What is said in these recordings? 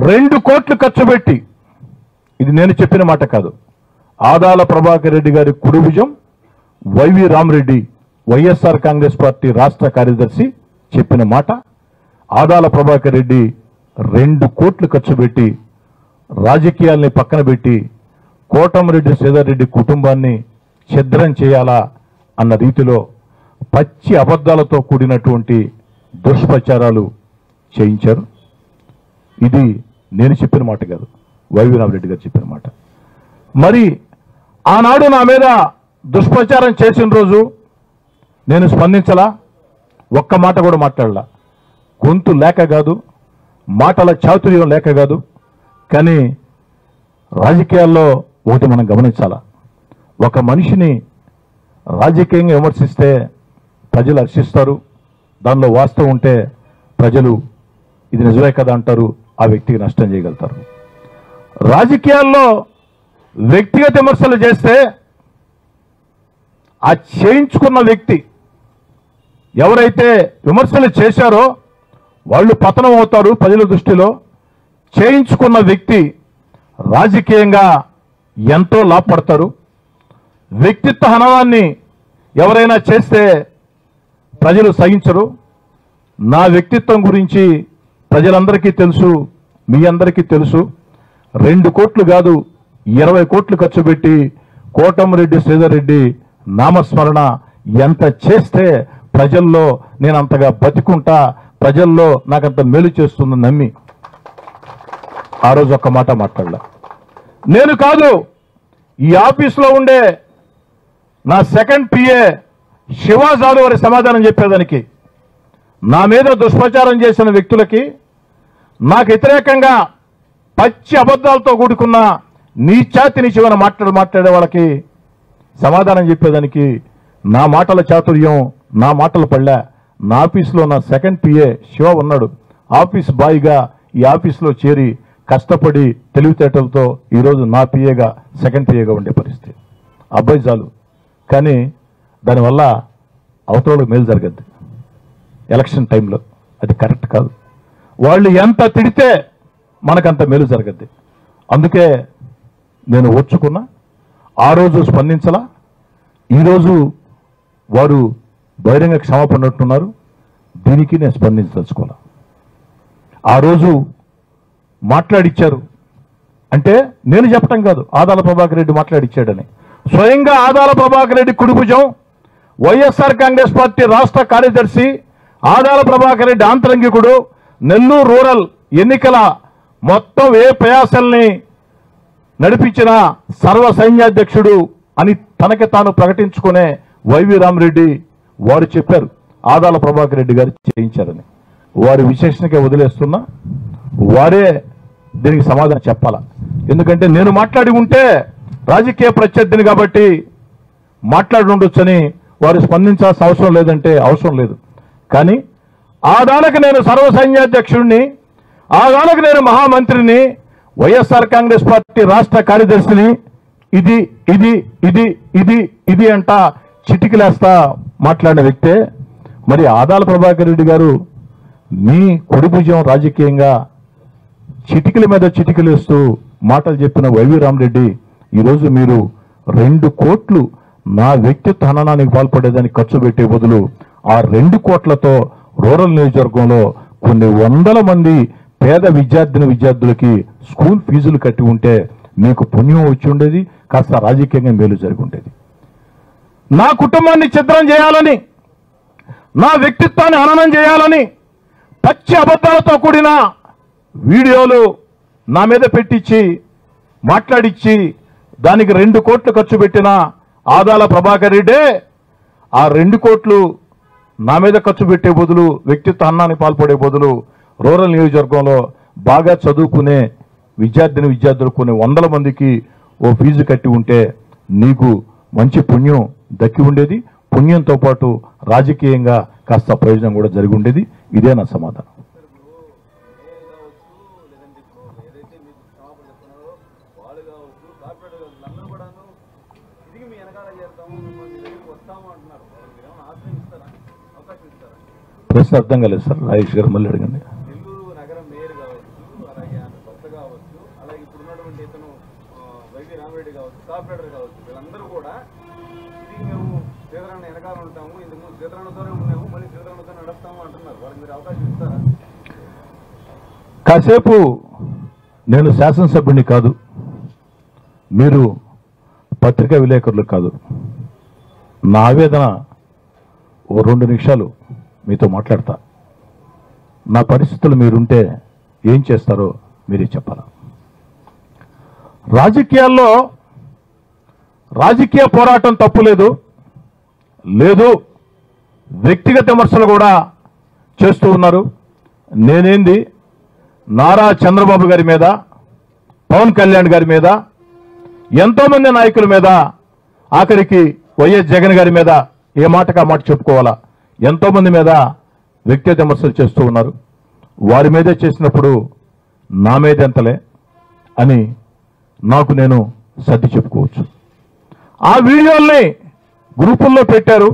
2 కోట్లు ఖర్చు పెట్టి, ఇది నేను చెప్పిన మాట కాదు, ఆదాల ప్రభాకర్ రెడ్డి గారి కుడి భుజం వైవి రామరెడ్డి వైఎస్ఆర్ కాంగ్రెస్ పార్టీ రాష్ట్ర కార్యదర్శి చెప్పిన మాట. ఆదాల ప్రభాకర్ రెడ్డి 2 కోట్లు ఖర్చు పెట్టి రాజకీయాల్ని పక్కన పెట్టి కోటమిరెడ్డి శ్రీధర్ రెడ్డి కుటుంబాన్ని ఛిద్రం చేయాలా అన్న రీతిలో పచ్చి అబద్ధాలతో కూడినటువంటి దుష్ప్రచారాలు చేయించారు. ఇది నేను చెప్పిన మాట కాదు, వైవి రామరెడ్డి గారు చెప్పిన మాట. మరి ఆనాడు నా మీద దుష్ప్రచారం చేసిన రోజు నేను స్పందించలా, ఒక్క మాట కూడా మాట్లాడలా. గొంతు లేక కాదు, మాటల చాతుర్యం లేక కాదు, కానీ రాజకీయాల్లో ఒకటి మనం గమనించాలా. ఒక మనిషిని రాజకీయంగా విమర్శిస్తే ప్రజలు హర్షిస్తారు, దానిలో వాస్తవం ఉంటే ప్రజలు ఇది నిజమే కదా అంటారు, ఆ వ్యక్తికి నష్టం చేయగలుగుతారు. రాజకీయాల్లో వ్యక్తిగత విమర్శలు చేస్తే ఆ చేయించుకున్న వ్యక్తి ఎవరైతే విమర్శలు చేశారో వాళ్ళు పతనం అవుతారు ప్రజల దృష్టిలో. చేయించుకున్న వ్యక్తి రాజకీయంగా ఎంతో లాభపడతారు. వ్యక్తిత్వ హననాన్ని ఎవరైనా చేస్తే ప్రజలు సహించరు. నా వ్యక్తిత్వం గురించి ప్రజలందరికీ తెలుసు, మీ అందరికీ తెలుసు. 2 కోట్లు కాదు 20 కోట్లు ఖర్చు పెట్టి కోటమిరెడ్డి శ్రీధర్ రెడ్డి నామస్మరణ ఎంత చేస్తే ప్రజల్లో నేను అంతగా బతికుంటా, ప్రజల్లో నాకంత మేలు చేస్తుందని నమ్మి ఆ రోజు ఒక్క మాట మాట్లాడలా. నేను కాదు, ఈ ఆఫీసులో ఉండే నా సెకండ్ పిఏ శివా జాదవ్ వారి సమాధానం చెప్పేదానికి, నా మీద దుష్ప్రచారం చేసిన వ్యక్తులకి, నాకు వ్యతిరేకంగా పచ్చి అబద్ధాలతో కూడుకున్న నీచాతి నీచమైన మాట్లాడే వాళ్ళకి సమాధానం చెప్పేదానికి నా మాటల చాతుర్యం, నా మాటలు పడలే. నా ఆఫీసులో నా సెకండ్ పిఏ శివ ఉన్నాడు. ఆఫీస్ బాయ్గా ఈ ఆఫీసులో చేరి కష్టపడి తెలివితేటలతో ఈరోజు నా పిఏగా సెకండ్ పిఏగా ఉండే పరిస్థితి. అబ్బాయి చాలు, కానీ దానివల్ల అవతలకు మేలు జరగద్దు ఎలక్షన్ టైంలో. అది కరెక్ట్ కాదు. వాళ్ళు ఎంత తిడితే మనకంత మేలు జరగద్ది. అందుకే నేను ఓర్చుకున్నా. ఆ రోజు స్పందించలా. ఈరోజు వారు బహిరంగ క్షమాపణ అంటున్నారు, దీనికి నేను స్పందించదలుచుకోవాలా. ఆ రోజు మాట్లాడిచ్చారు అంటే నేను చెప్పటం కాదు, ఆదాల ప్రభాకర్ రెడ్డి మాట్లాడిచ్చాడని. స్వయంగా ఆదాల ప్రభాకర్ రెడ్డి కుడిభుజం వైఎస్ఆర్ కాంగ్రెస్ పార్టీ రాష్ట్ర కార్యదర్శి ఆదాల ప్రభాకర్ రెడ్డి ఆంతరంగికుడు, నెల్లూరు రూరల్ ఎన్నికల మొత్తం ఏ ప్రయాసల్ని నడిపించిన సర్వ సైన్యాధ్యక్షుడు అని తనకి తాను ప్రకటించుకునే వైవి రామరెడ్డి వారు చెప్పారు ఆదాల ప్రభాకర్ రెడ్డి గారు చేయించారని. వారి విశేషణకే వదిలేస్తున్నా, వారే దీనికి సమాధానం చెప్పాలా. ఎందుకంటే నేను మాట్లాడి ఉంటే రాజకీయ ప్రత్యర్థిని కాబట్టి మాట్లాడి ఉండొచ్చని వారు స్పందించాల్సిన అవసరం లేదంటే అవసరం లేదు. కానీ ఆదాలకు నేను సర్వ సైన్యాధ్యక్షుడిని, ఆదాలకు నేను మహామంత్రిని, వైఎస్ఆర్ కాంగ్రెస్ పార్టీ రాష్ట్ర కార్యదర్శిని, ఇది ఇది ఇది ఇది ఇది అంట చిటికలేస్తా మాట్లాడిన వ్యక్తే. మరి ఆదాల ప్రభాకర్ రెడ్డి గారు మీ కుడిభుజం రాజకీయంగా చిటికల మీద చిటికలేస్తూ మాటలు చెప్పిన వైవి రామరెడ్డి, ఈరోజు మీరు 2 కోట్లు నా వ్యక్తిత్వ హననానికి పాల్పడేదానికి ఖర్చు పెట్టే బదులు ఆ 2 కోట్లతో రూరల్ నియోజకవర్గంలో కొన్ని వందల మంది పేద విద్యార్థులకి స్కూల్ ఫీజులు కట్టి ఉంటే మీకు పుణ్యం వచ్చి ఉండేది, కాస్త రాజకీయంగా మేలు జరిగి ఉండేది. నా కుటుంబాన్ని ఛిద్రం చేయాలని, నా వ్యక్తిత్వాన్ని హననం చేయాలని పచ్చి అబద్ధాలతో కూడిన వీడియోలు నా మీద పెట్టించి మాట్లాడిచ్చి దానికి 2 కోట్లు ఖర్చు పెట్టిన ఆదాల ప్రభాకర్ రెడ్డే ఆ 2 కోట్లు నా మీద ఖర్చు పెట్టే బదులు, వ్యక్తిత్వ హననానికి పాల్పడే బదులు రూరల్ నియోజకవర్గంలో బాగా చదువుకునే విద్యార్థులు కొన్ని వందల మందికి ఓ ఫీజు కట్టి ఉంటే నీకు మంచి పుణ్యం దక్కి ఉండేది. పుణ్యంతో పాటు రాజకీయంగా కాస్త ప్రయోజనం కూడా జరిగి ఉండేది. ఇదే నా సమాధానం. ప్రశ్న అర్థం కాలేదు సార్, రాజేష్ గారు మళ్ళీ అడగండి. కావచ్చు, అలాగే ఇప్పుడు ఉన్నటువంటి ఇతను వైవి రామిరెడ్డి కావచ్చు, కార్పొరేటర్ కావచ్చు, వీళ్ళందరూ కూడా ఇది మేము సీతారామణ వెనకాల ఉంటాము, ఇంతకు సీతారామణతోనే ఉన్నాము, మళ్ళీ సీతారామణతో నడుస్తాము అంటున్నారు. వాళ్ళకి మీరు అవకాశం ఇస్తారా? కాసేపు నేను శాసనసభ్యుని కాదు, మీరు పత్రికా విలేకరులు కాదు. నా ఆవేదన ఓ 2 నిమిషాలు మీతో మాట్లాడతా. నా పరిస్థితులు మీరుంటే ఏం చేస్తారో మీరే చెప్పాలా. రాజకీయాల్లో రాజకీయ పోరాటం తప్పులేదు, లేదు వ్యక్తిగత విమర్శలు కూడా చేస్తూ ఉన్నారు. నేనేంది నారా చంద్రబాబు గారి మీద, పవన్ కళ్యాణ్ గారి మీద, ఎంతోమంది నాయకుల మీద, ఆఖరికి వైఎస్ జగన్ గారి మీద ఏ మాటకా మాట చెప్పుకోవాలా, ఎంతోమంది మీద వ్యక్తిగత విమర్శలు చేస్తూ ఉన్నారు. వారి మీదే చేసినప్పుడు నా మీద ఎంతలే అని నాకు నేను సర్ది చెప్పుకోవచ్చు. ఆ వీడియోల్ని గ్రూపుల్లో పెట్టారు.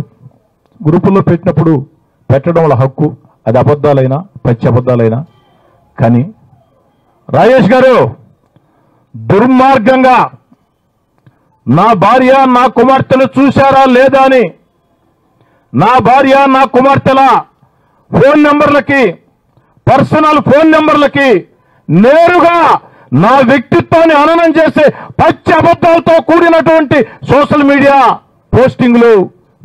గ్రూపుల్లో పెట్టినప్పుడు పెట్టడం వల్ల హక్కు, అది అబద్ధాలైనా పచ్చి అబద్ధాలైనా. కానీ రాజేష్ గారు దుర్మార్గంగా నా భార్య నా కుమార్తెను చూశారా లేదా అని నా భార్య నా కుమార్తెల ఫోన్ నెంబర్లకి, పర్సనల్ ఫోన్ నెంబర్లకి నేరుగా నా వ్యక్తిత్వాన్ని హననం చేసే పచ్చి అబద్ధాలతో కూడినటువంటి సోషల్ మీడియా పోస్టింగ్లు,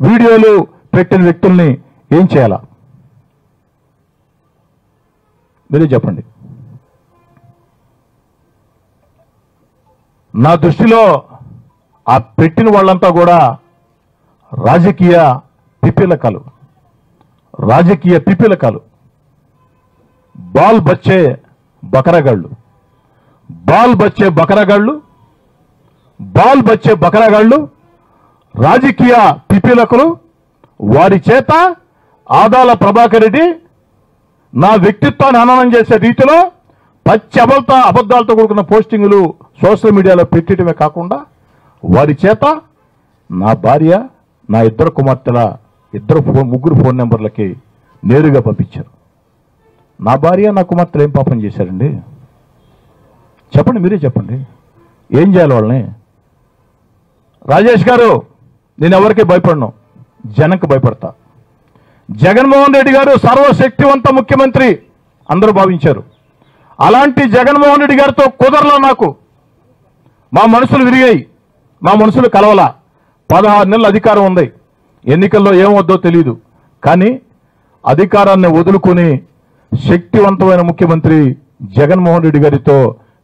వీడియోలు పెట్టిన వ్యక్తుల్ని ఏం చేయాలా మీరే చెప్పండి. నా దృష్టిలో ఆ పెట్టిన వాళ్ళంతా కూడా రాజకీయ పిపిలకాలు, బాల్ బచ్చే బకరగాళ్ళు, రాజకీయ పిపిలకులు. వారి చేత ఆదాల ప్రభాకర్ రెడ్డి నా వ్యక్తిత్వాన్ని హననం చేసే రీతిలో పచ్చి అబద్ధాలతో కూడుకున్న పోస్టింగులు సోషల్ మీడియాలో పెట్టడమే కాకుండా వారి చేత నా భార్య, నా 2 కుమార్తెల 3 ఫోన్ నెంబర్లకి నేరుగా పంపించారు. నా భార్య నా కుమార్తెలు ఏం పాపం చేశారండి చెప్పండి, మీరే చెప్పండి. ఏం చేయాలి వాళ్ళని? రాజేష్ గారు, నేను ఎవరికి భయపడను, జనంకి భయపడతా. జగన్మోహన్ రెడ్డి గారు సర్వశక్తివంత ముఖ్యమంత్రి అందరూ భావించారు. అలాంటి జగన్మోహన్ రెడ్డి గారితో కుదరలా నాకు. మా మనసులు విరిగాయి, మా మనసులు కలవలా. 16 నెలల అధికారం ఉంది, ఎన్నికల్లో ఏమవుద్దో తెలియదు. కానీ అధికారాన్ని వదులుకొని శక్తివంతమైన ముఖ్యమంత్రి జగన్మోహన్ రెడ్డి గారితో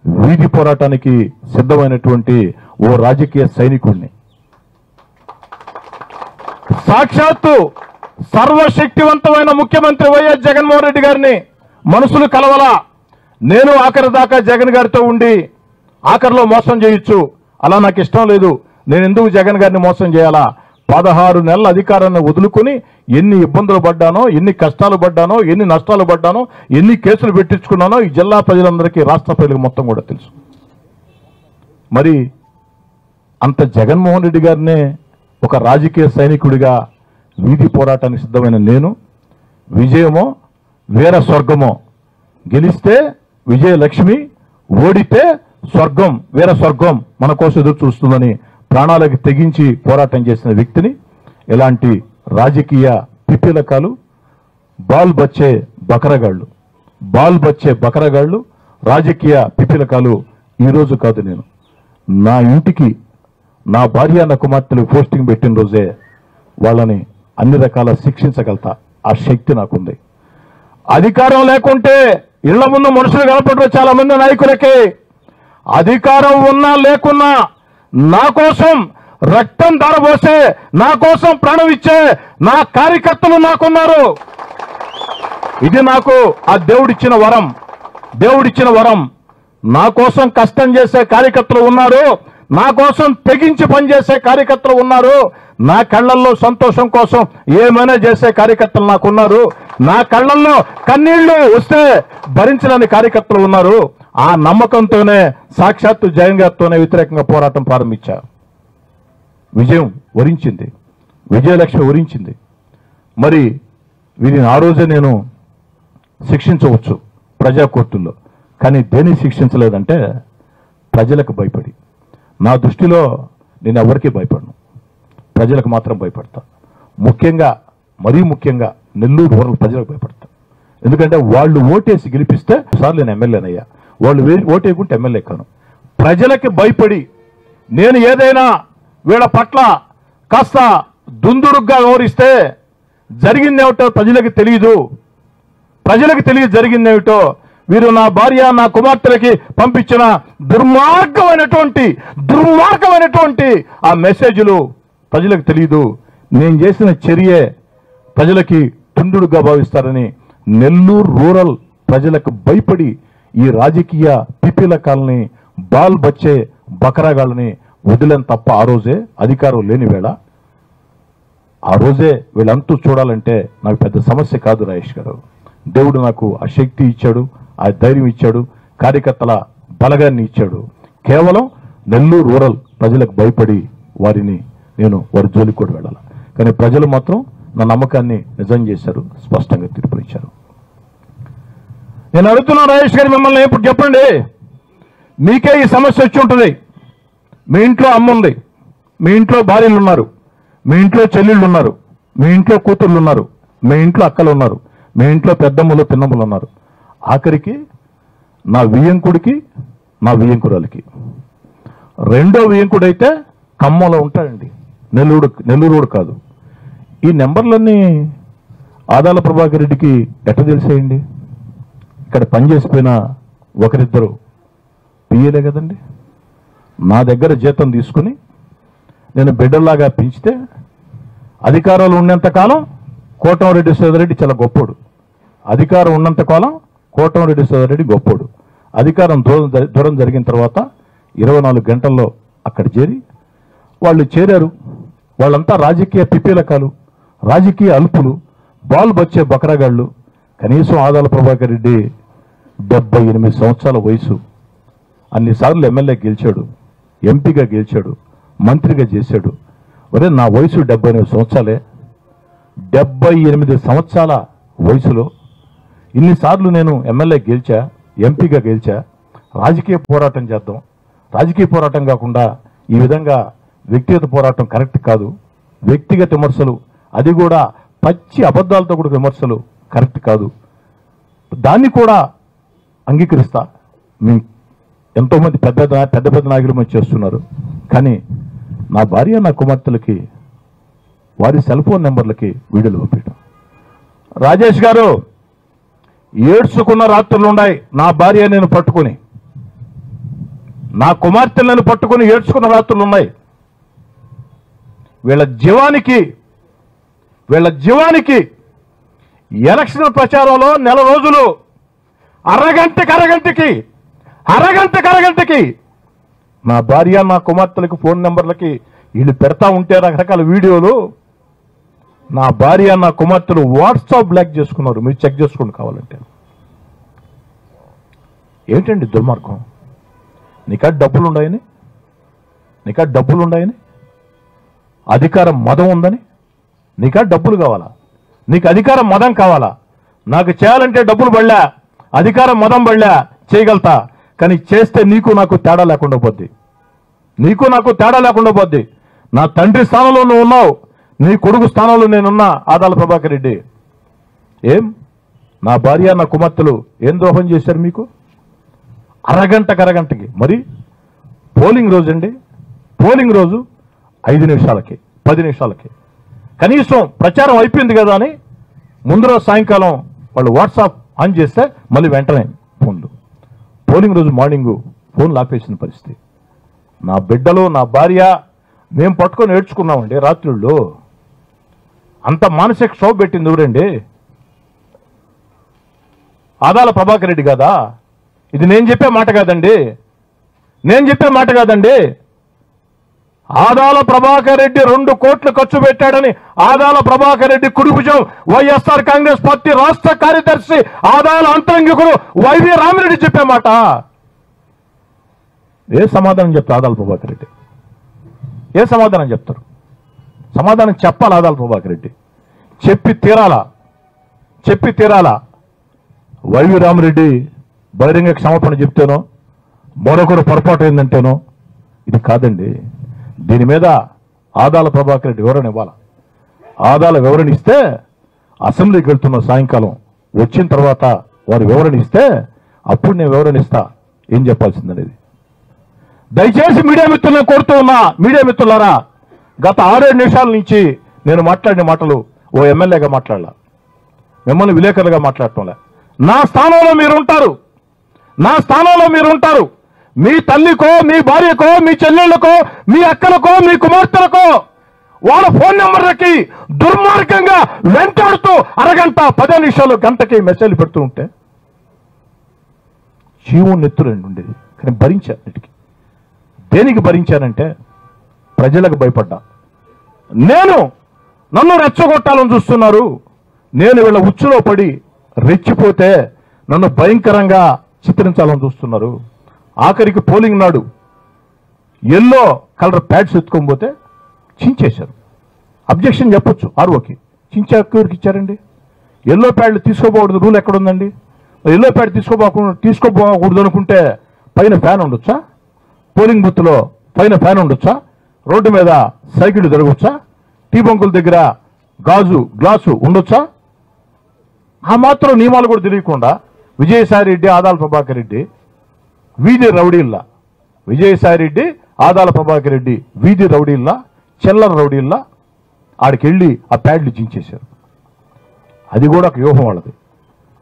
వీధి పోరాటానికి సిద్ధమైనటువంటి ఓ రాజకీయ సైనికుడిని, సాక్షాత్తు సర్వశక్తివంతమైన ముఖ్యమంత్రి వైఎస్ జగన్మోహన్ రెడ్డి గారిని మనసులు కలవలా. నేను ఆఖరి దాకా జగన్ గారితో ఉండి ఆఖరిలో మోసం చేయొచ్చు, అలా నాకు ఇష్టం లేదు. నేను ఎందుకు జగన్ గారిని మోసం చేయాలా? 16 నెలల అధికారాన్ని వదులుకొని ఎన్ని ఇబ్బందులు పడ్డానో, ఎన్ని కష్టాలు పడ్డానో, ఎన్ని నష్టాలు పడ్డానో, ఎన్ని కేసులు పెట్టించుకున్నానో ఈ జిల్లా ప్రజలందరికీ, రాష్ట్ర ప్రజలకు మొత్తం కూడా తెలుసు. మరి అంత జగన్మోహన్ రెడ్డి గారినే ఒక రాజకీయ సైనికుడిగా వీధి పోరాటానికి సిద్ధమైన నేను, విజయమో వీర స్వర్గమో, గెలిస్తే విజయలక్ష్మి, ఓడితే స్వర్గం, వీర స్వర్గం మన కోసం ఎదురు చూస్తుందని ప్రాణాలకు తెగించి పోరాటం చేసిన వ్యక్తిని ఇలాంటి రాజకీయ పిపిలకాలు, బాల్ బచ్చే బకరగాళ్ళు, రాజకీయ పిపిలకాలు ఈరోజు కాదు. నేను నా ఇంటికి నా భార్య నా కుమార్తెలు పోస్టింగ్ పెట్టిన రోజే వాళ్ళని అన్ని రకాల శిక్షించగలుగుతా. ఆ శక్తి నాకుంది. అధికారం లేకుంటే ఇళ్ల ముందు మనుషులు కనపడరు చాలా మంది నాయకులకి. అధికారం ఉన్నా లేకున్నా నా కోసం రక్తం ధారపోసే, నా కోసం ప్రాణం ఇచ్చే నా కార్యకర్తలు నాకున్నారు. ఇది నాకు ఆ దేవుడిచ్చిన వరం. నా కోసం కష్టం చేసే కార్యకర్తలు ఉన్నారు, నా కోసం తెగించి పనిచేసే కార్యకర్తలు ఉన్నారు, నా కళ్ళల్లో సంతోషం కోసం ఏమైనా చేసే కార్యకర్తలు నాకున్నారు, నా కళ్ళల్లో కన్నీళ్లు వస్తే భరించలేని కార్యకర్తలు ఉన్నారు. ఆ నమ్మకంతోనే సాక్షాత్తు జగన్ గారితోనే వ్యతిరేకంగా పోరాటం ప్రారంభించా. విజయం వరించింది, విజయలక్ష్మి వరించింది. మరి వీరిని ఆ రోజే నేను శిక్షించవచ్చు ప్రజా కోర్టుల్లో. కానీ దేన్ని శిక్షించలేదంటే ప్రజలకు భయపడి. నా దృష్టిలో నేను ఎవరికీ భయపడను, ప్రజలకు మాత్రం భయపడతా. ముఖ్యంగా, మరీ ముఖ్యంగా నెల్లూరు రూరల్ ప్రజలకు భయపడతా. ఎందుకంటే వాళ్ళు ఓటేసి గెలిపిస్తే సార్లు నేను ఎమ్మెల్యేనయ్యా, వాళ్ళు ఓటేయకుంటే ఎమ్మెల్యే కాను. ప్రజలకి భయపడి నేను ఏదైనా వీళ్ళ పట్ల కాస్త దుందుడుగ్గా వ్యవహరిస్తే జరిగిందేమిటో ప్రజలకు తెలియదు, జరిగిందేమిటో. వీరు నా భార్య, నా కుమార్తెలకి పంపించిన దుర్మార్గమైనటువంటి ఆ మెసేజ్లు ప్రజలకు తెలియదు. నేను చేసిన చర్యే ప్రజలకి తుండుడుగా భావిస్తారని నెల్లూరు రూరల్ ప్రజలకు భయపడి ఈ రాజకీయ పిపిలకాలని, బాల్ బచ్చే బకరాగాళ్ళని వదిలేని తప్ప ఆ రోజే అధికారం లేని వేళ, ఆ రోజే వీళ్ళంతూ చూడాలంటే నాకు పెద్ద సమస్య కాదు రాజేష్ గారు. దేవుడు నాకు ఆ శక్తి ఇచ్చాడు, ఆ ధైర్యం ఇచ్చాడు, కార్యకర్తల బలగాన్ని ఇచ్చాడు. కేవలం నెల్లూరు రూరల్ ప్రజలకు భయపడి నేను వారి జోలికి కూడా వెళ్ళాలి. కానీ ప్రజలు మాత్రం నా నమ్మకాన్ని నిజం చేశారు, స్పష్టంగా తీర్పునిచ్చారు. నేను అడుగుతున్నా రాజేష్ గారు మిమ్మల్ని, ఇప్పుడు చెప్పండి, మీకే ఈ సమస్య వచ్చి ఉంటుంది. మీ ఇంట్లో అమ్మ ఉంది, మీ ఇంట్లో భార్యలు ఉన్నారు, మీ ఇంట్లో చెల్లెళ్ళు ఉన్నారు, మీ ఇంట్లో కూతుళ్ళు ఉన్నారు, మీ ఇంట్లో అక్కలు ఉన్నారు, మీ ఇంట్లో పెద్దమ్మలు పిన్నమ్మలు ఉన్నారు. ఆఖరికి నా వియ్యంకుడికి, నా వియ్యంకురాలకి, రెండో వియ్యంకుడైతే ఖమ్మంలో ఉంటాడండి, నెల్లూరు కాదు. ఈ నెంబర్లన్నీ ఆదాల ప్రభాకర్ రెడ్డికి ఎట్ట తెలిసేయండి? ఇక్కడ పనిచేసిపోయిన ఒకరిద్దరు పియ్యలే కదండి. నా దగ్గర జీతం తీసుకుని నేను బిడ్డల్లాగా పెంచితే అధికారంలో ఉన్నంతకాలం కోటంరెడ్డి సోదరెడ్డి చాలా గొప్పోడు, అధికారం ఉన్నంతకాలం కోటంరెడ్డి సోదరెడ్డి గొప్పోడు. అధికారం దూరం జరిగిన తర్వాత 24 గంటల్లో అక్కడ వాళ్ళు చేరారు. వాళ్ళంతా రాజకీయ పిపీలకాలు, రాజకీయ అల్పులు, బాల్ బచ్చే బకరగాళ్ళు. కనీసం ఆదాల ప్రభాకర్ రెడ్డి 78 సంవత్సరాల వయసు, అన్నిసార్లు ఎమ్మెల్యే గెలిచాడు, ఎంపీగా గెలిచాడు, మంత్రిగా చేశాడు. ఒరే నా వయసు 78 సంవత్సరాలే, 78 సంవత్సరాల వయసులో ఇన్నిసార్లు నేను ఎమ్మెల్యే గెలిచా, ఎంపీగా గెలిచా. రాజకీయ పోరాటం చేద్దాం, రాజకీయ పోరాటం కాకుండా ఈ విధంగా వ్యక్తిగత పోరాటం కరెక్ట్ కాదు. వ్యక్తిగత విమర్శలు, అది కూడా పచ్చి అబద్ధాలతో కూడా విమర్శలు కరెక్ట్ కాదు. దాన్ని కూడా అంగీకరిస్తా. మీ ఎంతోమంది పెద్ద నాయకులు మంచి చేస్తున్నారు. కానీ నా భార్య, నా కుమార్తెలకి వారి సెల్ ఫోన్ నెంబర్లకి వీడియోలు పంపించడం. రాజేష్ గారు, ఏడ్చుకున్న రాత్రులు ఉన్నాయి. నా భార్య నేను పట్టుకుని, నా కుమార్తెలను పట్టుకుని ఏడ్చుకున్న రాత్రులు ఉన్నాయి. వీళ్ళ జీవానికి ఎలక్షన్ ప్రచారంలో నెల రోజులు అరగంటకి నా భార్య, నా కుమార్తెలకి ఫోన్ నెంబర్లకి వీళ్ళు పెడతా ఉంటే రకరకాల వీడియోలు. నా భార్య, నా కుమార్తెలు వాట్సాప్ బ్లాక్ చేసుకున్నారు. మీరు చెక్ చేసుకోండి కావాలంటే. ఏంటండి దుర్మార్గం? నీకా డబ్బులు ఉన్నాయని, అధికారం మదం ఉందని, నీకా డబ్బులు కావాలా? నీకు అధికారం మదం కావాలా? నాకు చేయాలంటే డబ్బులు పడలే, అధికారం మదం పడలే, చేయగలుగుతా. కానీ చేస్తే నీకు నాకు తేడా లేకుండా పోద్ది. నా తండ్రి స్థానంలో నువ్వు ఉన్నావు, నీ కొడుకు స్థానంలో నేనున్నా. ఆదాల ప్రభాకర్ రెడ్డి, ఏం నా భార్య, నా కుమార్తెలు ఏం ద్రోహం చేశారు మీకు? అరగంటకి. మరి పోలింగ్ రోజు 5 నిమిషాలకి, 10 నిమిషాలకి కనీసం ప్రచారం అయిపోయింది కదా అని ముందు రోజు సాయంకాలం వాళ్ళు వాట్సాప్ ఆన్ చేస్తే మళ్ళీ వెంటనే ఫోన్లు. పోలింగ్ రోజు మార్నింగు ఫోన్లు ఆపేసిన పరిస్థితి. నా బిడ్డలు, నా భార్య మేము పట్టుకొని ఏడ్చుకున్నామండి రాత్రుల్లో. అంత మానసిక క్షోభ పెట్టింది ఎవరండి? ఆదాల ప్రభాకర్ రెడ్డి కాదా? ఇది నేను చెప్పే మాట కాదండి. ఆదాల ప్రభాకర్ రెడ్డి 2 కోట్లు ఖర్చు పెట్టాడని ఆదాల ప్రభాకర్ రెడ్డి కుడిభుజం వైఎస్ఆర్ కాంగ్రెస్ పార్టీ రాష్ట్ర కార్యదర్శి ఆదాల అంతరంగికుడు వైవి రామిరెడ్డి చెప్పే మాట. ఏ సమాధానం చెప్తారు ఆదాల ప్రభాకర్ రెడ్డి? ఏ సమాధానం చెప్తారు? సమాధానం చెప్పాలి ఆదాల ప్రభాకర్ రెడ్డి. చెప్పి తీరాలా. వైవి రామిరెడ్డి బహిరంగ క్షమాపణ చెప్తేనో మరొకరు పొరపాటు ఏందంటేనో ఇది కాదండి. దీని మీద ఆదాల ప్రభాకర్ రెడ్డి వివరణ ఇవ్వాలి. ఆదాల వివరణ ఇస్తే అసెంబ్లీకి వెళ్తున్న సాయంకాలం వచ్చిన తర్వాత వారు వివరణ ఇస్తే అప్పుడు నేను వివరణ ఇస్తా ఏం చెప్పాల్సిందనేది. దయచేసి మీడియా మిత్రులను కోరుతూ ఉన్నా, మీడియా మిత్రులారా, గత 6-7 నిమిషాల నుంచి నేను మాట్లాడిన మాటలు ఓ ఎమ్మెల్యేగా మాట్లాడాల, మిమ్మల్ని విలేకరులుగా మాట్లాడటంలే. నా స్థానంలో మీరుంటారు, నా స్థానంలో మీరుంటారు. మీ తల్లికో, మీ భార్యకో, మీ చెల్లెళ్లకో, మీ అక్కలకో, మీ కుమార్తెలకో వాళ్ళ ఫోన్ నెంబర్లకి దుర్మార్గంగా వెంటాడుతూ అరగంట 10 నిమిషాలు గంటకి మెసేజ్లు పెడుతూ ఉంటే జీవం నెత్తురండి ఉండేది. కానీ భరించాను. వీటికి దేనికి భరించానంటే ప్రజలకు భయపడ్డా. నన్ను రెచ్చగొట్టాలని చూస్తున్నారు, నేను వీళ్ళ ఉచ్చులో పడి రెచ్చిపోతే నన్ను భయంకరంగా చిత్రించాలని చూస్తున్నారు. ఆఖరికి పోలింగ్ నాడు ఎల్లో కలర్ ప్యాడ్స్ ఎత్తుకోకపోతే చించేశారు. అబ్జెక్షన్ చెప్పొచ్చు ఆర్ఓకి, చించే ఎవరికి ఇచ్చారండి? ఎల్లో ప్యాడ్లు తీసుకోపోకూడదు రూల్ ఎక్కడుందండి? ఎల్లో ప్యాడ్ తీసుకోపోకూడదు అనుకుంటే పైన ఫ్యాన్ ఉండొచ్చా? పోలింగ్ బూత్లో పైన ఫ్యాన్ ఉండొచ్చా? రోడ్డు మీద సైకిల్ జరగవచ్చా? టీ బంకుల దగ్గర గ్లాసు ఉండొచ్చా? ఆ మాత్రం నియమాలు కూడా తెలియకుండా విజయసాయి రెడ్డి, ఆదాల ప్రభాకర్ రెడ్డి వీధి రౌడీల్లా, విజయసాయి రెడ్డి, ఆదాల ప్రభాకర్ రెడ్డి వీధి రౌడీల్లా, చిల్లర రౌడీల్లా ఆడికెళ్ళి ఆ ప్యాడ్లు చించేశారు. అది కూడా ఒక వ్యూహం వాళ్ళది.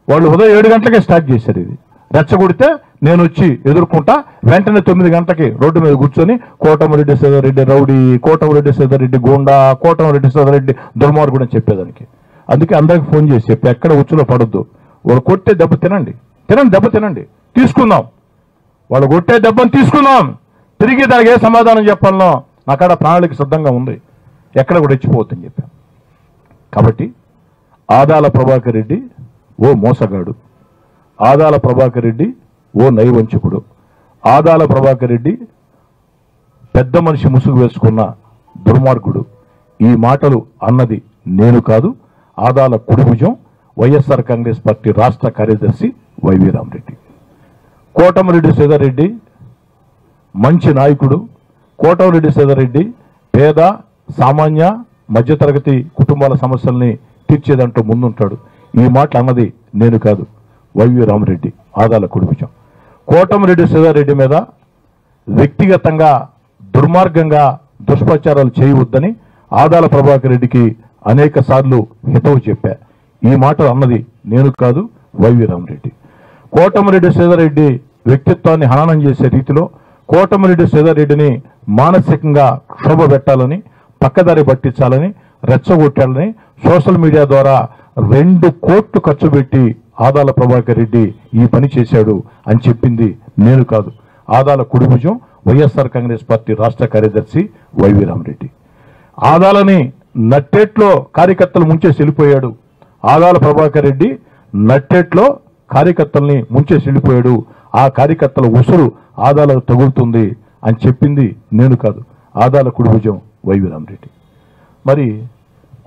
వాళ్ళు ఉదయం 7 గంటలకే స్టార్ట్ చేశారు. ఇది రెచ్చగొడితే నేను వచ్చి ఎదుర్కొంటా, వెంటనే 9 గంటలకి రోడ్డు మీద కూర్చొని కోటమిరెడ్డి సీతారెడ్డి రౌడీ, కోటమిరెడ్డి సీతారెడ్డి గోండా, కోటమిరెడ్డి సీతారెడ్డి దుర్మార్గుడు అని చెప్పేదానికి. అందుకే అందరికి ఫోన్ చేసి చెప్పి ఎక్కడ ఉచ్చులో పడొద్దు, వాళ్ళు కొట్టే దెబ్బ తినండి, దెబ్బ తినండి, తీసుకుందాం, వాళ్ళు కొట్టే దెబ్బను తీసుకుందాం, తిరిగి దానికి ఏ సమాధానం చెప్పాలనో నాకాడ ప్రణాళిక సిద్ధంగా ఉంది, ఎక్కడ కూడా రెచ్చిపోవద్దని చెప్పాను. కాబట్టి ఆదాల ప్రభాకర్ రెడ్డి ఓ మోసగాడు, ఆదాల ప్రభాకర్ రెడ్డి ఓ నైవంచకుడు, ఆదాల ప్రభాకర్ రెడ్డి పెద్ద మనిషి ముసుగు వేసుకున్న దుర్మార్గుడు. ఈ మాటలు అన్నది నేను కాదు, ఆదాల కుడిభుజం వైఎస్ఆర్ కాంగ్రెస్ పార్టీ రాష్ట్ర కార్యదర్శి వైవి రామరెడ్డి. కోటమిరెడ్డి సీతారెడ్డి మంచి నాయకుడు. కోటమిరెడ్డి సీతారెడ్డి పేద, సామాన్య, మధ్యతరగతి కుటుంబాల సమస్యల్ని తీర్చేదంటూ ముందుంటాడు. ఈ మాటలు అన్నది నేను కాదు, వైవి రామరెడ్డి, ఆదాల కుడిభుజం. కోటమిరెడ్డి సీతారెడ్డి మీద వ్యక్తిగతంగా దుర్మార్గంగా దుష్ప్రచారాలు చేయవద్దని ఆదాల ప్రభాకర్ రెడ్డికి అనేక సార్లు హితవు చెప్పా. ఈ మాటలు అన్నది నేను కాదు, వైవి రామరెడ్డి. కోటమిరెడ్డి సీతారెడ్డి వ్యక్తిత్వాన్ని హననం చేసే రీతిలో కోటమిరెడ్డి సీతారెడ్డిని మానసికంగా క్షోభ పెట్టాలని, పక్కదారి పట్టించాలని, రెచ్చగొట్టాలని సోషల్ మీడియా ద్వారా 2 కోట్లు ఖర్చు పెట్టి ఆదాల ప్రభాకర్ రెడ్డి ఈ పని చేశాడు అని చెప్పింది నేను కాదు, ఆదాల కుడిభుజం వైఎస్ఆర్ కాంగ్రెస్ పార్టీ రాష్ట్ర కార్యదర్శి వైవి రామరెడ్డి. ఆదాలని నట్టేట్లో కార్యకర్తలు ముంచేసి వెళ్ళిపోయాడు. ఆదాల ప్రభాకర్ రెడ్డి నట్టేట్లో కార్యకర్తల్ని ముంచేసి వెళ్ళిపోయాడు. ఆ కార్యకర్తల ఉసురు ఆదాలకు తగులుతుంది అని చెప్పింది నేను కాదు, ఆదాల కుడిభుజం వైవి రామరెడ్డి. మరి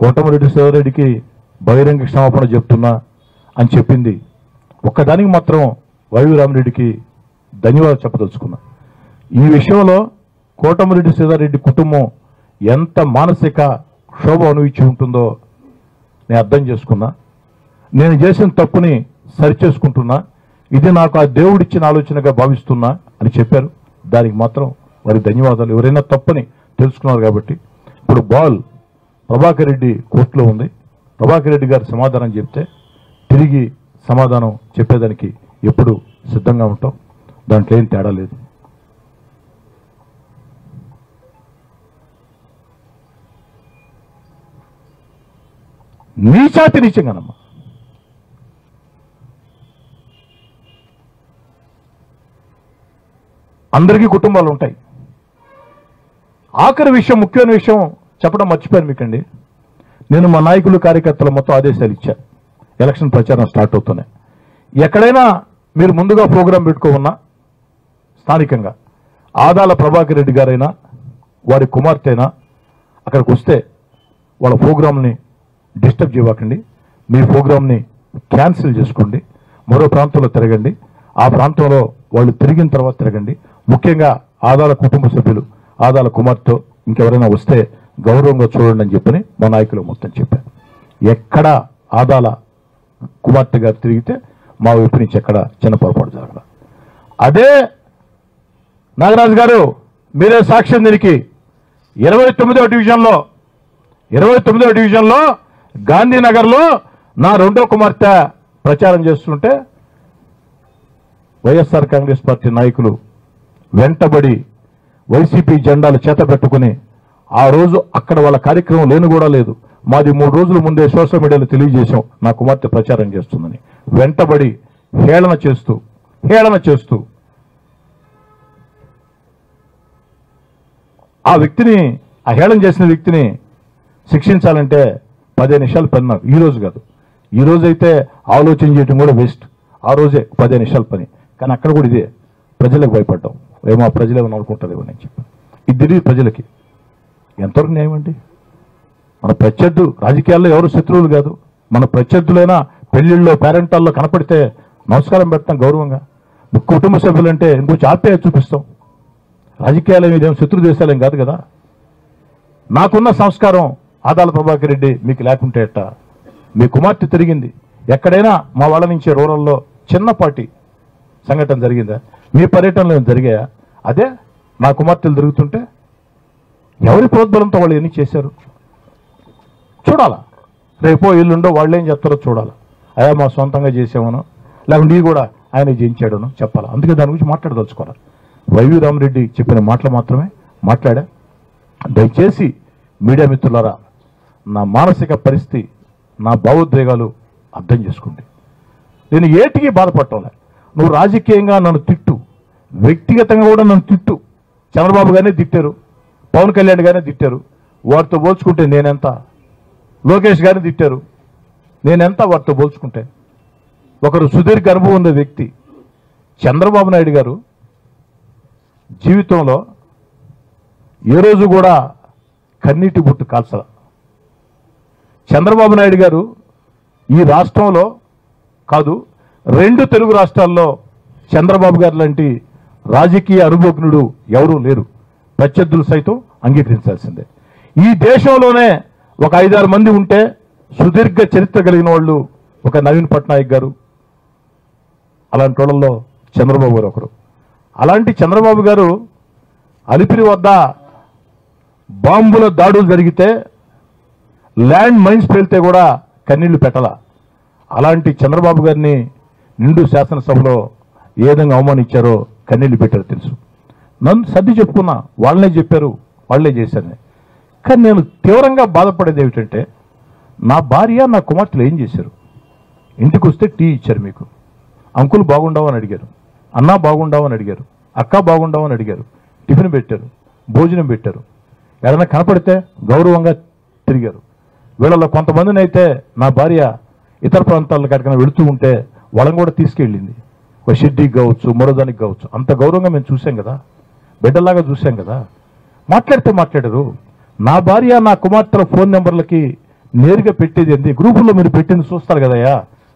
కోటమిరెడ్డి సీతారెడ్డికి బహిరంగ క్షమాపణ చెప్తున్నా అని చెప్పింది ఒక్కదానికి మాత్రం వైవి రామరెడ్డికి ధన్యవాదాలు చెప్పదలుచుకున్నా. ఈ విషయంలో కోటమిరెడ్డి సీతారెడ్డి కుటుంబం ఎంత మానసిక క్షోభ అనుభవించి ఉంటుందో నేను అర్థం చేసుకున్నా. నేను చేసిన తప్పుని సరిచేసుకుంటున్నా, ఇది నాకు ఆ దేవుడిచ్చిన ఆలోచనగా భావిస్తున్నా అని చెప్పారు. దానికి మాత్రం వారి ధన్యవాదాలు. ఎవరైనా తప్పని తెలుసుకున్నారు కాబట్టి ఇప్పుడు బాల్ ప్రభాకర్ రెడ్డి కోర్టులో ఉంది. ప్రభాకర్ రెడ్డి గారు సమాధానం చెప్తే తిరిగి సమాధానం చెప్పేదానికి ఎప్పుడు సిద్ధంగా ఉంటాం, దాంట్లో ఏం తేడా లేదు. నీచాతి నీచంగానమ్మా. అందరికీ కుటుంబాలు ఉంటాయి. ఆఖరి విషయం, ముఖ్యమైన విషయం చెప్పడం మర్చిపోయాను మీకండి. నేను మా నాయకులు కార్యకర్తలు మొత్తం ఆదేశాలు ఇచ్చా. ఎలక్షన్ ప్రచారం స్టార్ట్ అవుతున్నాయి. ఎక్కడైనా మీరు ముందుగా ప్రోగ్రాం పెట్టుకోమన్నా స్థానికంగా ఆదాల ప్రభాకర్ రెడ్డి గారైనా వారి కుమార్తె అయినా అక్కడికి వస్తే వాళ్ళ ప్రోగ్రాంని డిస్టర్బ్ చేయకండి, మీ ప్రోగ్రాంని క్యాన్సిల్ చేసుకోండి, మరో ప్రాంతంలో తిరగండి. ఆ ప్రాంతంలో వాళ్ళు తిరిగిన తర్వాత తిరగండి. ముఖ్యంగా ఆదాల కుటుంబ సభ్యులు, ఆదాల కుమార్తె ఇంకెవరైనా వస్తే గౌరవంగా చూడండి అని చెప్పని మా నాయకులు మొత్తం చెప్పారు. ఎక్కడ ఆదాల కుమార్తె గారు తిరిగితే మా వైపు నుంచి ఎక్కడ చిన్న పొరపాటు జరగదు. అదే నాగరాజు గారు మీరే సాక్ష్యం దీనికి. 29వ డివిజన్లో గాంధీనగర్లో నా రెండో కుమార్తె ప్రచారం చేస్తుంటే వైఎస్ఆర్ కాంగ్రెస్ పార్టీ నాయకులు వెంటబడి వైసీపీ జెండాలు చేత పెట్టుకుని ఆ రోజు అక్కడ వాళ్ళ కార్యక్రమం లేని కూడా లేదు. మాది 3 రోజుల ముందే సోషల్ మీడియాలో తెలియజేశాం నా కుమార్తె ప్రచారం చేస్తుందని. వెంటబడి హేళన చేస్తూ ఆ వ్యక్తిని, ఆ హేళన చేసిన వ్యక్తిని శిక్షించాలంటే 15 నిమిషాలు పని. నాకు ఈ రోజు కాదు, ఈ రోజైతే ఆలోచన చేయడం కూడా వేస్ట్. ఆ రోజే 15 నిమిషాల పని. కానీ అక్కడ కూడా ఇదే ప్రజలకు భయపడ్డాం. ఏమో ప్రజలు ఏమని అనుకుంటారేమో నేను చెప్పాను. ఇది తెలియదు ప్రజలకి. ఎంతవరకు న్యాయం అండి? మన ప్రత్యర్థులు రాజకీయాల్లో ఎవరు శత్రువులు కాదు. మన ప్రత్యర్థులైనా పెళ్లిళ్ళలో పేరెంటాల్లో కనపడితే నమస్కారం పెడతాం గౌరవంగా. కుటుంబ సభ్యులంటే ఇంకొంచెం ఆప్యాయత చూపిస్తాం. రాజకీయాలు ఇదేం శత్రు దేశాలేం కాదు కదా. నాకున్న సంస్కారం ఆదాల ప్రభాకర్ రెడ్డి మీకు లేకుంటే ఎట్టా? మీ కుమార్తె తిరిగింది. ఎక్కడైనా మా వాళ్ళ నుంచి రూరల్లో చిన్నపాటి సంఘటన జరిగిందా? మీ పర్యటనలో జరిగాయా? అదే నా కుమార్తెలు తిరుగుతుంటే ఎవరి ప్రోద్బలంతో వాళ్ళు ఎన్ని చేశారు చూడాలా. రేపో ఇల్లుండో వాళ్ళు ఏం చెప్తారో చూడాలా. అయ్యా మా సొంతంగా చేసామనో లేకుంటే నీ కూడా ఆయన జయించాడనో చెప్పాలా. అందుకే దాని గురించి మాట్లాడదలుచుకోవాలి. వైవి రామరెడ్డి చెప్పిన మాటలు మాత్రమే మాట్లాడా. దయచేసి మీడియా మిత్రులారా, నా మానసిక పరిస్థితి, నా భావోద్వేగాలు అర్థం చేసుకోండి. నేను ఏటికి బాధపడటంలే. నువ్వు రాజకీయంగా నన్ను తిట్టు, వ్యక్తిగతంగా కూడా నన్ను తిట్టు. చంద్రబాబు గారినే తిట్టారు, పవన్ కళ్యాణ్ గారినే తిట్టారు. వారితో పోల్చుకుంటే నేనెంత? లోకేష్ గారిని తిట్టారు, నేనెంత వారితో పోల్చుకుంటే? ఒకరు సుదీర్ఘ అనుభవం ఉన్న వ్యక్తి చంద్రబాబు నాయుడు గారు జీవితంలో ఏ రోజు కూడా కన్నీటి బొట్టు కాల్చాల. చంద్రబాబు నాయుడు గారు ఈ రాష్ట్రంలో కాదు, 2 తెలుగు రాష్ట్రాల్లో చంద్రబాబు గారు లాంటి రాజకీయ అనుభవజ్ఞుడు ఎవరూ లేరు. ప్రత్యర్థులు సైతం అంగీకరించాల్సిందే. ఈ దేశంలోనే ఒక 5-6 మంది ఉంటే సుదీర్ఘ చరిత్ర కలిగిన వాళ్ళు ఒక నవీన్ పట్నాయక్ గారు, అలాంటి వాళ్ళల్లో చంద్రబాబు గారు ఒకరు. అలాంటి చంద్రబాబు గారు అలిపిరి వద్ద బాంబుల దాడులు జరిగితే, ల్యాండ్ మైన్స్ పేలితే కూడా కన్నీళ్లు పెట్టాల. అలాంటి చంద్రబాబు గారిని నిండు శాసనసభలో ఏ విధంగా అవమానించారో కన్నీళ్లు పెట్టారో తెలుసు. నన్ను సర్ది చెప్పుకున్నా, వాళ్ళనే చెప్పారు, వాళ్ళే చేశారని. కానీ నేను తీవ్రంగా బాధపడేది ఏమిటంటే, నా భార్య నా కుమార్తెలు ఏం చేశారు? ఇంటికి వస్తే టీ ఇచ్చారు, మీకు అంకుల్ బాగుండవు అని అడిగారు, అన్నా బాగుండవు అని అడిగారు, అక్క బాగుండవు అని అడిగారు, టిఫిన్ పెట్టారు, భోజనం పెట్టారు, ఏదైనా కనపడితే గౌరవంగా తిరిగారు. వీళ్ళలో కొంతమందిని అయితే నా భార్య ఇతర ప్రాంతాలకు ఎక్కడికైనా వెళుతూ ఉంటే వాళ్ళని కూడా తీసుకెళ్ళింది. ఒక షెడ్డీకి కావచ్చు, మరోదానికి కావచ్చు. అంత గౌరవంగా మేము చూసాం కదా, బిడ్డలాగా చూసాం కదా. మాట్లాడితే మాట్లాడారు. నా భార్య నా కుమార్తెల ఫోన్ నెంబర్లకి నేరుగా పెట్టేది ఏంది? గ్రూపుల్లో మీరు పెట్టింది చూస్తారు కదయ్యా,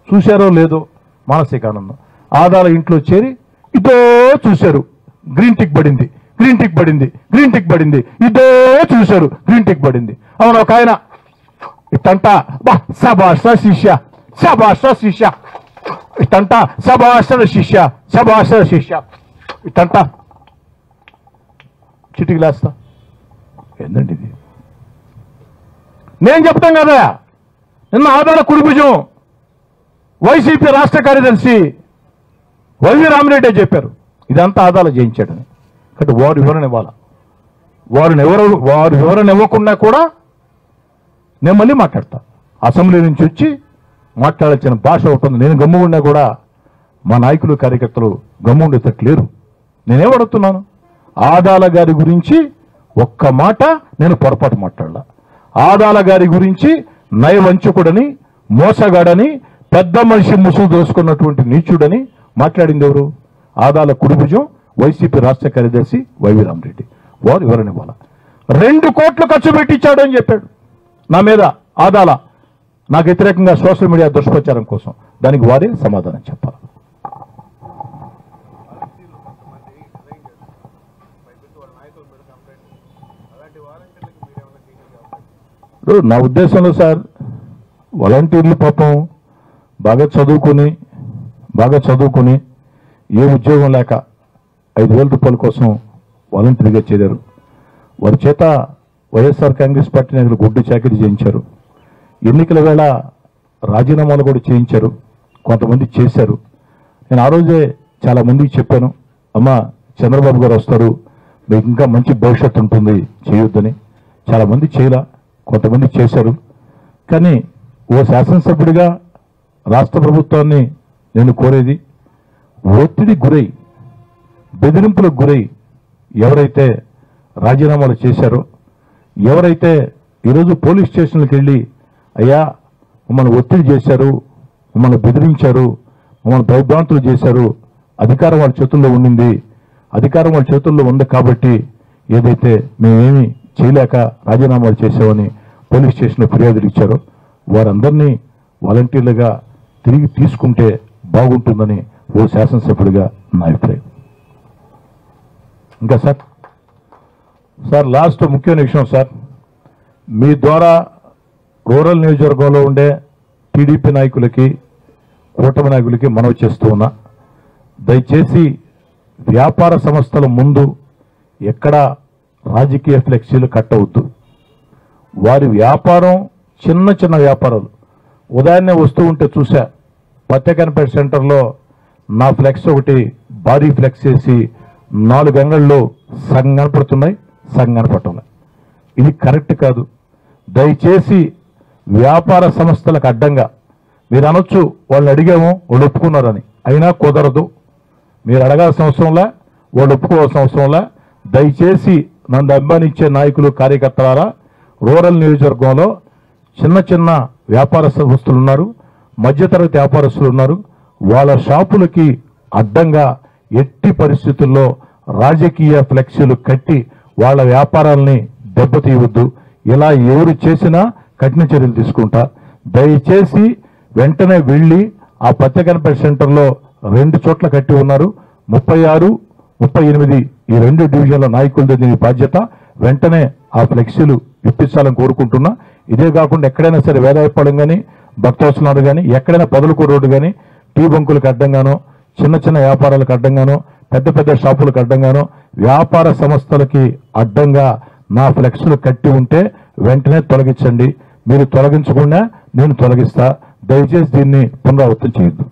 చూశారో లేదో? మానసిక ఆనందం. ఆదాల ఇంట్లో చేరి ఇదో చూశారు, గ్రీన్ టిక్ పడింది, గ్రీన్ టిక్ పడింది, గ్రీన్ టిక్ పడింది, ఇదో చూశారు, గ్రీన్ టిక్ పడింది. అవును, ఒక ఆయన ఇట్టంట, బా శభాష్ శిష్య, శభాష్ శిష్య, ఇట్టంట శభాష్ శిష్య, శభాష్ శిష్య, ఇట్టంట చిటికిలేస్తా. ఏందండి ఇది? నేను చెప్తాం కదా, నిన్న ఆదాల కుడిభుజం వైసీపీ రాష్ట్ర కార్యదర్శి వైవి రామరెడ్డి చెప్పారు ఇదంతా ఆదాల చేయించాడని. కాబట్టి వారు వివరణ ఇవ్వాలా. వారు వివరణ ఇవ్వకుండా కూడా నేను మళ్ళీ మాట్లాడతా. అసెంబ్లీ నుంచి వచ్చి మాట్లాడాల్సిన భాష ఉంటుంది. నేను గమ్ముగున్నా కూడా మా నాయకులు కార్యకర్తలు గమ్ముండేటట్టు లేరు. నేనేం అడుగుతున్నాను? ఆదాల గారి గురించి ఒక్క మాట నేను పొరపాటు మాట్లాడాల. ఆదాల గారి గురించి నయవంచకుడని, మోసగాడని, పెద్ద మనిషి ముసుగు దోసుకున్నటువంటి నీచుడని మాట్లాడింది ఎవరు? ఆదాల కుడిభుజం వైసీపీ రాష్ట్ర కార్యదర్శి వైవి రామరెడ్డి. వారు వివరణ ఇవ్వాల. 2 కోట్లు ఖర్చు పెట్టించాడు అని చెప్పాడు నా మీద ఆదాల, నాకు వ్యతిరేకంగా సోషల్ మీడియా దుష్ప్రచారం కోసం. దానికి వారే సమాధానం చెప్పాలి. నా ఉద్దేశంలో సార్ వాలంటీర్లు పాపం బాగా చదువుకుని ఏ ఉద్యోగం లేక 5,000 రూపాయల కోసం వాలంటీర్గా చేరారు. వారి చేత వైఎస్ఆర్ కాంగ్రెస్ పార్టీ నాయకులు గుడ్డు చాకరీ చేయించారు. ఎన్నికల వేళ రాజీనామాలు కూడా చేయించారు. కొంతమంది చేశారు. నేను ఆ రోజే చాలా మందికి చెప్పాను, అమ్మా చంద్రబాబు గారు వస్తారు, మీకు ఇంకా మంచి భవిష్యత్తు ఉంటుంది, చేయొద్దని. చాలామంది చేయలా, కొంతమంది చేశారు. కానీ ఓ శాసనసభ్యుడిగా రాష్ట్ర ప్రభుత్వాన్ని నేను కోరేది, ఒత్తిడి గురై బెదిరింపులకు గురై ఎవరైతే రాజీనామాలు చేశారో, ఎవరైతే ఈరోజు పోలీస్ స్టేషన్లకు వెళ్ళి అయ్యా మమ్మల్ని ఒత్తిడి చేశారు, మమ్మల్ని బెదిరించారు, మమ్మల్ని భయభ్రాంతులు చేశారు, అధికారం వాళ్ళ చేతుల్లో ఉండింది, అధికారం వాళ్ళ చేతుల్లో ఉంది కాబట్టి ఏదైతే మేమేమి చేయలేక రాజీనామాలు చేసామని పోలీస్ స్టేషన్లో ఫిర్యాదులు ఇచ్చారో వారందరినీ వాలంటీర్లుగా తిరిగి తీసుకుంటే బాగుంటుందని ఓ శాసనసభ్యుడిగా నా అభిప్రాయం. ఇంకా సార్ లాస్ట్ ముఖ్యమైన విషయం సార్, మీ ద్వారా రూరల్ నియోజకవర్గంలో ఉండే టీడీపీ నాయకులకి, కూటమి నాయకులకి మనవి చేస్తూ ఉన్నా, దయచేసి వ్యాపార సంస్థల ముందు ఎక్కడ రాజకీయ ఫ్లెక్సీలు కట్టవద్దు. వారి వ్యాపారం చిన్న వ్యాపారాలు. ఉదయాన్నే వస్తూ ఉంటే చూసా, పత్తికనపేట సెంటర్లో నా ఫ్లెక్స్ ఒకటి భారీ ఫ్లెక్స్ చేసి 4 అంగళ్ళు సగం కనపడుతున్నాయి, సగం కనపడుతున్నాయి. ఇది కరెక్ట్ కాదు. దయచేసి వ్యాపార సంస్థలకు అడ్డంగా మీరు అనొచ్చు, వాళ్ళని అడిగాము వాళ్ళు ఒప్పుకున్నారని, అయినా కుదరదు. మీరు అడగాల్సిన అవసరంలా, వాళ్ళు ఒప్పుకోవాల్సిన అవసరంలా. దయచేసి నన్ను అభిమానించే నాయకులు, కార్యకర్తలారా, రూరల్ నియోజకవర్గంలో చిన్న వ్యాపార సంస్థలు ఉన్నారు, మధ్యతరగతి వ్యాపారస్తులు ఉన్నారు. వాళ్ళ షాపులకి అడ్డంగా ఎట్టి పరిస్థితుల్లో రాజకీయ ఫ్లెక్సీలు కట్టి వాళ్ళ వ్యాపారాలని దెబ్బతీయవద్దు. ఇలా ఎవరు చేసినా కఠిన చర్యలు తీసుకుంటా. దయచేసి వెంటనే వెళ్ళి ఆ పత్తికనపేట సెంటర్లో 2 చోట్ల కట్టి ఉన్నారు, 36, 38 ఈ 2 డివిజన్ల నాయకులది దీని బాధ్యత. వెంటనే ఆ ఫ్లెక్సీలు ఇప్పించాలని కోరుకుంటున్నా. ఇదే కాకుండా ఎక్కడైనా సరే వేదాయపాలెం కానీ, భక్తవత్సలాడు కానీ, ఎక్కడైనా పొదలకూరు రోడ్డు కానీ టీ బంకులకు అడ్డంగానో, చిన్న వ్యాపారాలకు అడ్డంగానో, పెద్ద షాపులకు అడ్డంగానో, వ్యాపార సంస్థలకి అడ్డంగా నా ఫ్లెక్స్లు కట్టి ఉంటే వెంటనే తొలగించండి. మీరు తొలగించకుండా నేను తొలగిస్తా. దయచేసి దీన్ని పునరావృతం చేయొద్దు.